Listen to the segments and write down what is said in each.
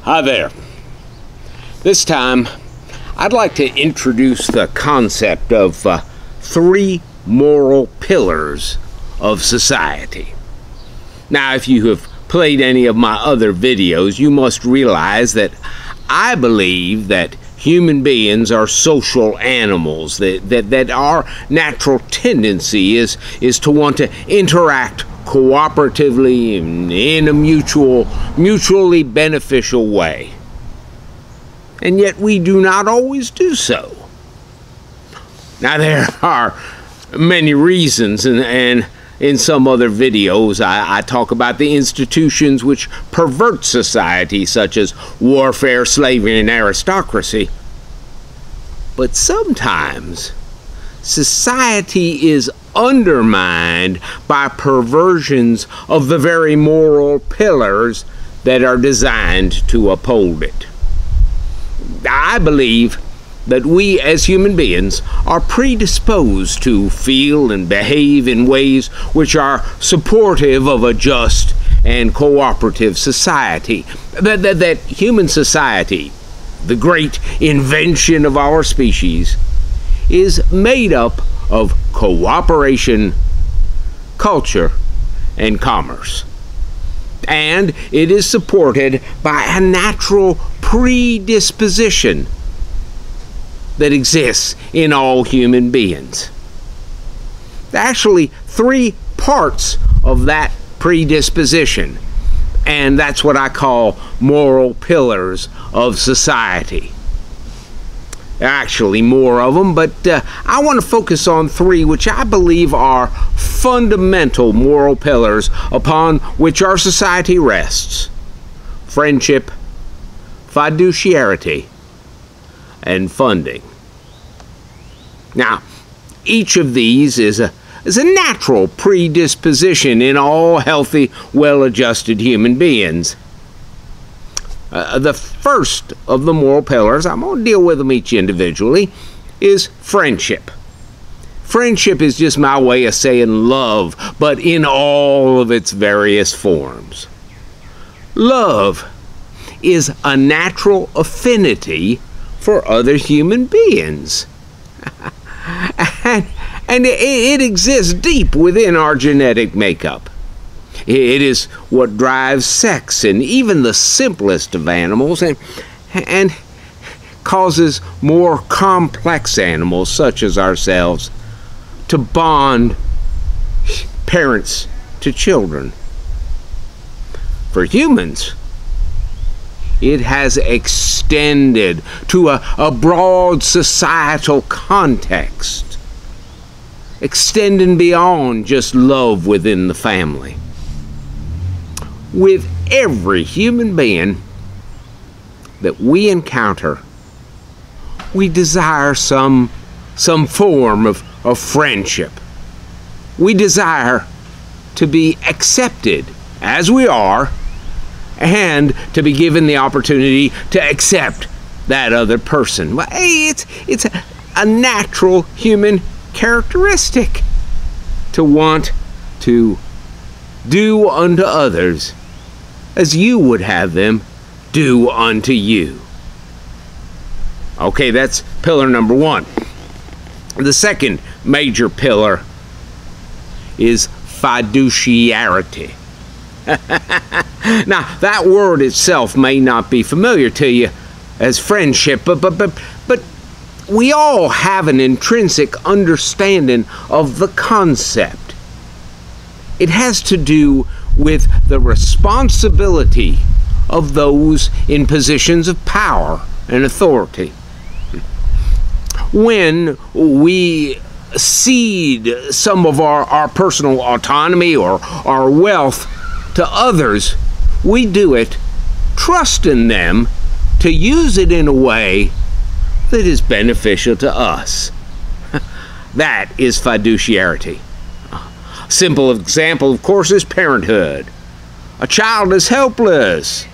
Hi there. This time, I'd like to introduce the concept of three moral pillars of society. Now, if you have played any of my other videos, you must realize that I believe that human beings are social animals, that our natural tendency is to want to interact cooperatively in a mutually beneficial way. And yet we do not always do so. Now, there are many reasons, and in some other videos I talk about the institutions which pervert society, such as warfare, slavery, and aristocracy. But sometimes society is undermined by perversions of the very moral pillars that are designed to uphold it. I believe that we as human beings are predisposed to feel and behave in ways which are supportive of a just and cooperative society. That human society, the great invention of our species, is made up of cooperation, culture, and commerce. And it is supported by a natural predisposition that exists in all human beings. There are actually three parts of that predisposition, and that's what I call moral pillars of society. There are actually more of them, but I want to focus on three which I believe are fundamental moral pillars upon which our society rests: friendship, fiduciarity, and funding. Now, each of these is a natural predisposition in all healthy, well-adjusted human beings. The first of the moral pillars, I'm going to deal with them each individually, is friendship. Friendship is just my way of saying love, but in all of its various forms. Love is a natural affinity for other human beings. and it exists deep within our genetic makeup. It is what drives sex in even the simplest of animals, and causes more complex animals, such as ourselves, to bond parents to children. For humans, it has extended to a broad societal context, extending beyond just love within the family. With every human being that we encounter, we desire some form of friendship. We desire to be accepted as we are, and to be given the opportunity to accept that other person. Well, hey, it's a natural human characteristic to want to do unto others as you would have them do unto you. Okay, that's pillar number one. The second major pillar is fiduciarity. Now, that word itself may not be familiar to you as friendship, but we all have an intrinsic understanding of the concept. It has to do with the responsibility of those in positions of power and authority. When we cede some of our personal autonomy or our wealth to others, we do it trusting them to use it in a way that is beneficial to us. That is fiduciarity. A simple example, of course, is parenthood. A child is helpless.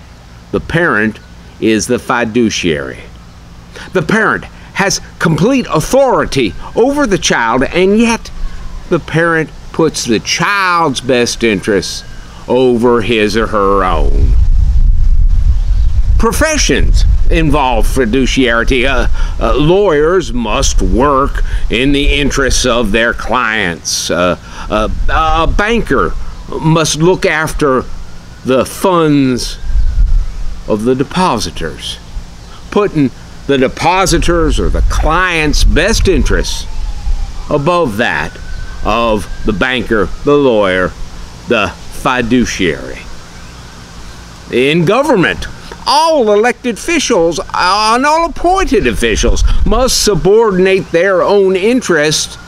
The parent is the fiduciary. The parent has complete authority over the child, and yet the parent puts the child's best interests over his or her own. professions involve fiduciarity. Lawyers must work in the interests of their clients. A banker must look after the funds of the depositors, putting the depositors or the client's best interests above that of the banker, the lawyer, the fiduciary. In government, all elected officials and all appointed officials must subordinate their own interests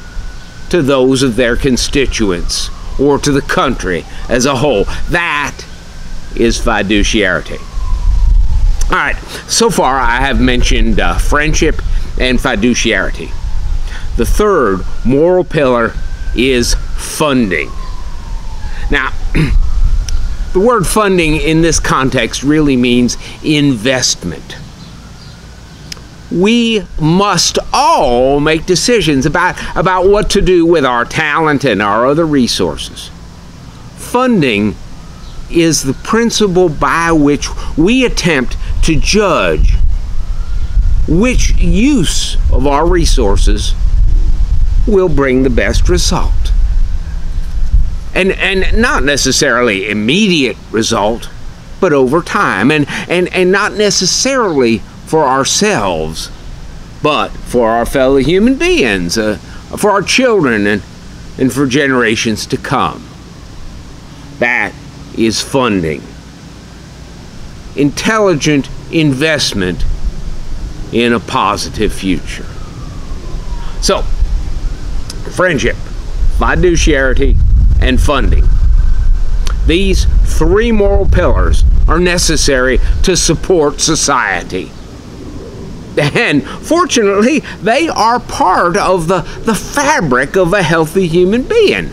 to those of their constituents or to the country as a whole. That is fiduciarity. All right, so far I have mentioned friendship and fiduciarity. The third moral pillar is funding. Now, the word funding in this context really means investment. We must all make decisions about what to do with our talent and our other resources. Funding is the principle by which we attempt to judge which use of our resources will bring the best result. And not necessarily immediate result, but over time. And not necessarily for ourselves, but for our fellow human beings, for our children, and for generations to come. That is funding. Intelligent investment in a positive future. So, friendship, fiduciarity, and funding. These three moral pillars are necessary to support society. And fortunately, they are part of the fabric of a healthy human being.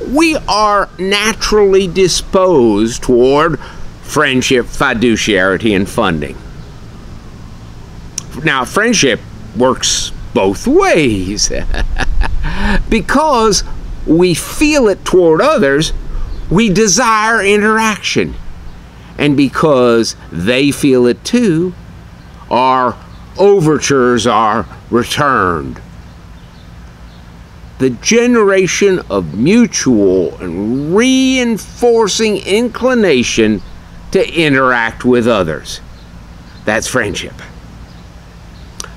We are naturally disposed toward friendship, fiduciarity, and funding. Now, friendship works both ways. Because we feel it toward others, we desire interaction. And because they feel it too, our overtures are returned. The generation of mutual and reinforcing inclination to interact with others. That's friendship.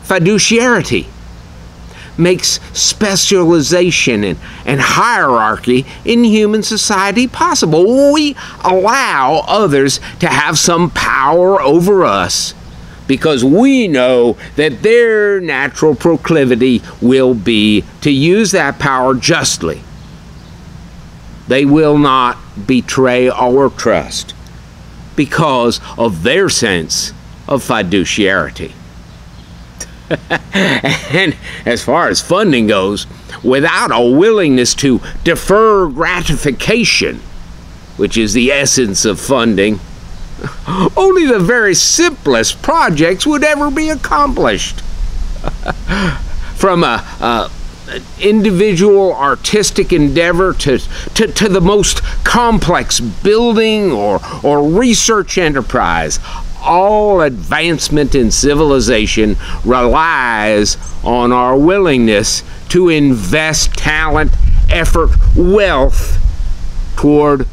Fiduciarity makes specialization and hierarchy in human society possible. We allow others to have some power over us because we know that their natural proclivity will be to use that power justly. They will not betray our trust because of their sense of fiduciarity. And as far as funding goes, without a willingness to defer gratification, which is the essence of funding, only the very simplest projects would ever be accomplished. From a individual artistic endeavor to the most complex building or research enterprise, all advancement in civilization relies on our willingness to invest talent, effort, wealth toward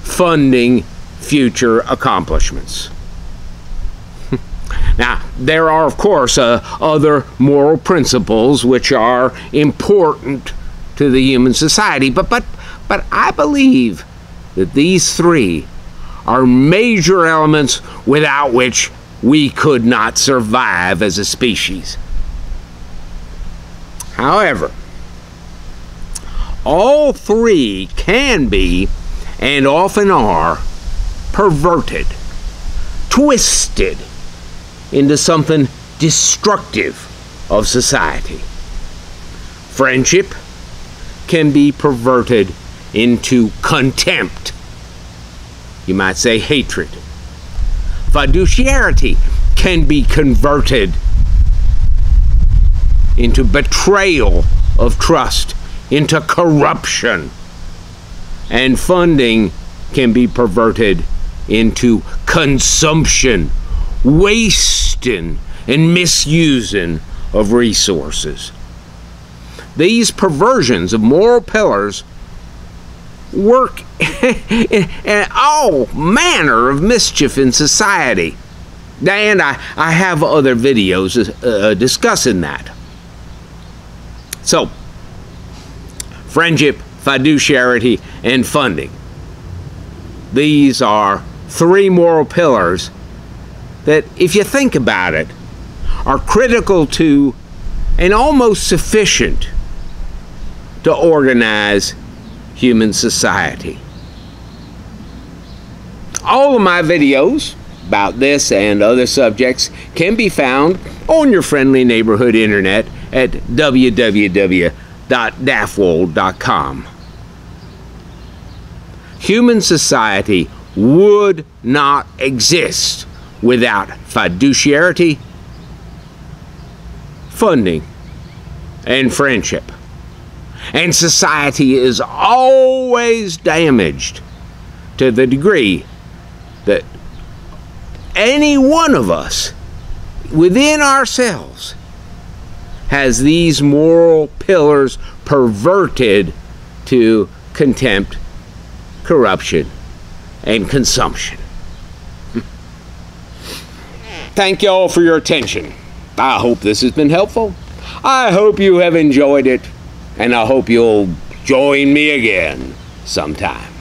funding future accomplishments. Now, there are, of course, other moral principles which are important to the human society, but I believe that these three are major elements without which we could not survive as a species. However, all three can be, and often are, perverted, twisted into something destructive of society. Friendship can be perverted into contempt. You might say hatred. Fiduciarity can be converted into betrayal of trust, into corruption. And funding can be perverted into consumption wasting and misusing of resources. These perversions of moral pillars work in all manner of mischief in society. And I have other videos discussing that. So, friendship, fiduciarity, and funding. These are three moral pillars that, if you think about it, are critical to and almost sufficient to organize human society. All of my videos about this and other subjects can be found on your friendly neighborhood internet at www.daffwold.com. Human society would not exist without fiduciarity, funding, and friendship. And society is always damaged to the degree that any one of us within ourselves has these moral pillars perverted to contempt, corruption, and consumption. Thank you all for your attention. I hope this has been helpful. I hope you have enjoyed it, and I hope you'll join me again sometime.